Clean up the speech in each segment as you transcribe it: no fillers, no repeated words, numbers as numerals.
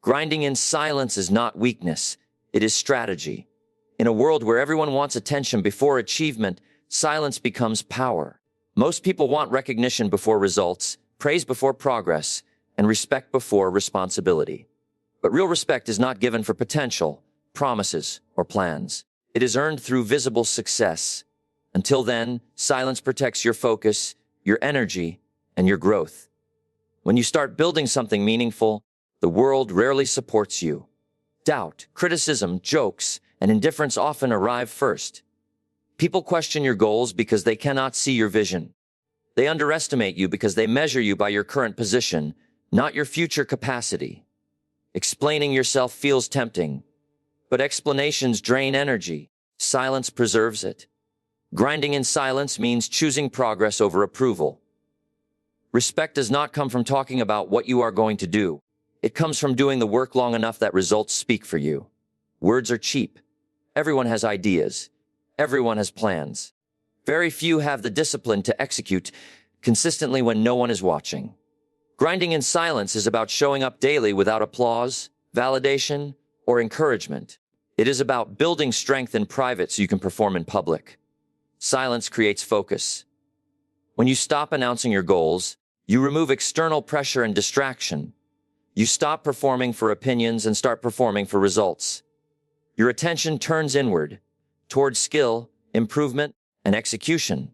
Grinding in silence is not weakness, it is strategy. In a world where everyone wants attention before achievement, silence becomes power. Most people want recognition before results, praise before progress, and respect before responsibility. But real respect is not given for potential, promises, or plans. It is earned through visible success. Until then, silence protects your focus, your energy, and your growth. When you start building something meaningful, the world rarely supports you. Doubt, criticism, jokes, and indifference often arrive first. People question your goals because they cannot see your vision. They underestimate you because they measure you by your current position, not your future capacity. Explaining yourself feels tempting, but explanations drain energy. Silence preserves it. Grinding in silence means choosing progress over approval. Respect does not come from talking about what you are going to do. It comes from doing the work long enough that results speak for you. Words are cheap. Everyone has ideas. Everyone has plans. Very few have the discipline to execute consistently when no one is watching. Grinding in silence is about showing up daily without applause, validation, or encouragement. It is about building strength in private so you can perform in public. Silence creates focus. When you stop announcing your goals, you remove external pressure and distraction. You stop performing for opinions and start performing for results. Your attention turns inward, towards skill, improvement, and execution.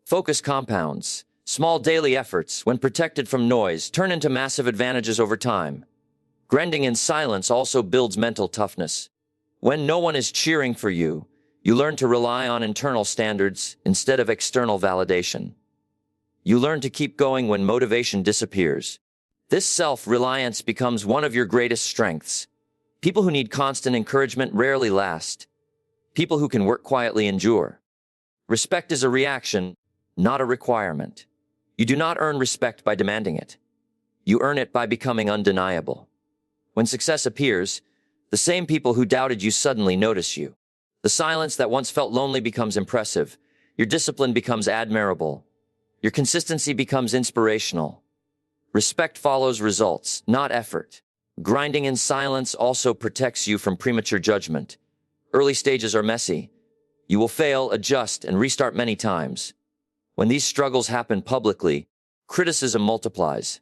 Focus compounds. Small daily efforts, when protected from noise, turn into massive advantages over time. Grinding in silence also builds mental toughness. When no one is cheering for you, you learn to rely on internal standards instead of external validation. You learn to keep going when motivation disappears. This self-reliance becomes one of your greatest strengths. People who need constant encouragement rarely last. People who can work quietly endure. Respect is a reaction, not a requirement. You do not earn respect by demanding it. You earn it by becoming undeniable. When success appears, the same people who doubted you suddenly notice you. The silence that once felt lonely becomes impressive. Your discipline becomes admirable. Your consistency becomes inspirational. Respect follows results, not effort. Grinding in silence also protects you from premature judgment. Early stages are messy. You will fail, adjust, and restart many times. When these struggles happen publicly, criticism multiplies.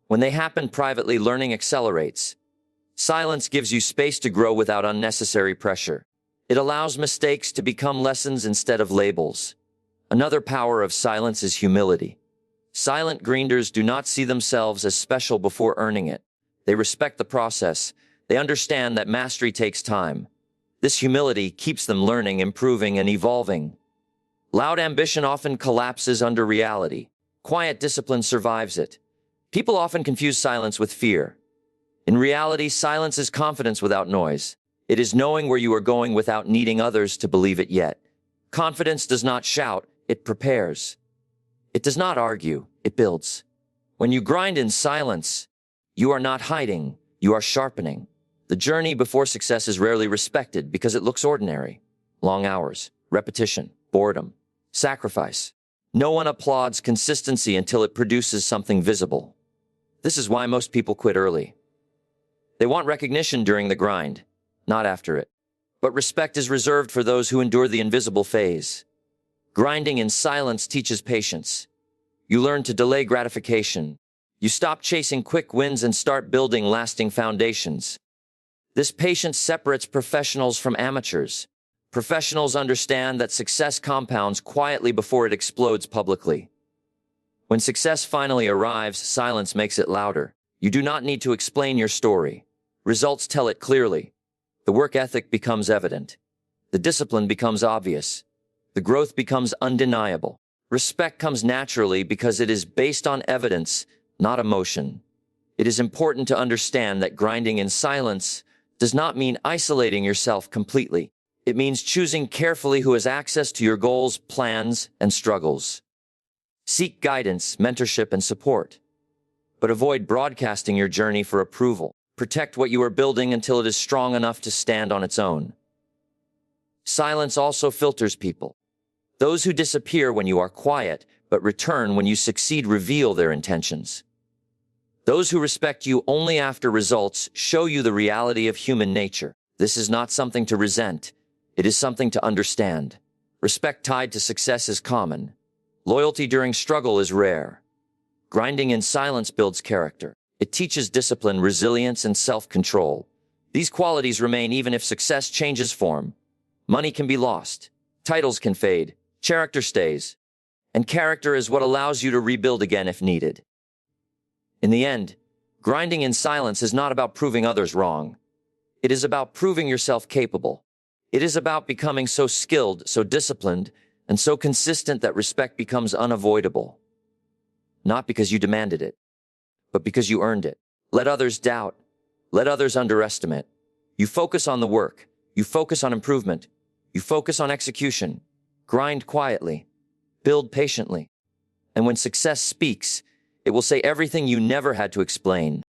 When they happen privately, learning accelerates. Silence gives you space to grow without unnecessary pressure. It allows mistakes to become lessons instead of labels. Another power of silence is humility. Silent grinders do not see themselves as special before earning it. They respect the process. They understand that mastery takes time. This humility keeps them learning, improving, and evolving. Loud ambition often collapses under reality. Quiet discipline survives it. People often confuse silence with fear. In reality, silence is confidence without noise. It is knowing where you are going without needing others to believe it yet. Confidence does not shout, it prepares. It does not argue, it builds. When you grind in silence, you are not hiding, you are sharpening. The journey before success is rarely respected because it looks ordinary. Long hours, repetition, boredom, sacrifice. No one applauds consistency until it produces something visible. This is why most people quit early. They want recognition during the grind, not after it. But respect is reserved for those who endure the invisible phase. Grinding in silence teaches patience. You learn to delay gratification. You stop chasing quick wins and start building lasting foundations. This patience separates professionals from amateurs. Professionals understand that success compounds quietly before it explodes publicly. When success finally arrives, silence makes it louder. You do not need to explain your story. Results tell it clearly. The work ethic becomes evident. The discipline becomes obvious. The growth becomes undeniable. Respect comes naturally because it is based on evidence, not emotion. It is important to understand that grinding in silence does not mean isolating yourself completely. It means choosing carefully who has access to your goals, plans, and struggles. Seek guidance, mentorship, and support. But avoid broadcasting your journey for approval. Protect what you are building until it is strong enough to stand on its own. Silence also filters people. Those who disappear when you are quiet, but return when you succeed, reveal their intentions. Those who respect you only after results show you the reality of human nature. This is not something to resent. It is something to understand. Respect tied to success is common. Loyalty during struggle is rare. Grinding in silence builds character. It teaches discipline, resilience, and self-control. These qualities remain even if success changes form. Money can be lost. Titles can fade. Character stays. And character is what allows you to rebuild again if needed. In the end, grinding in silence is not about proving others wrong. It is about proving yourself capable. It is about becoming so skilled, so disciplined, and so consistent that respect becomes unavoidable. Not because you demanded it, but because you earned it. Let others doubt. Let others underestimate. You focus on the work. You focus on improvement. You focus on execution. Grind quietly. Build patiently. And when success speaks, it will say everything you never had to explain.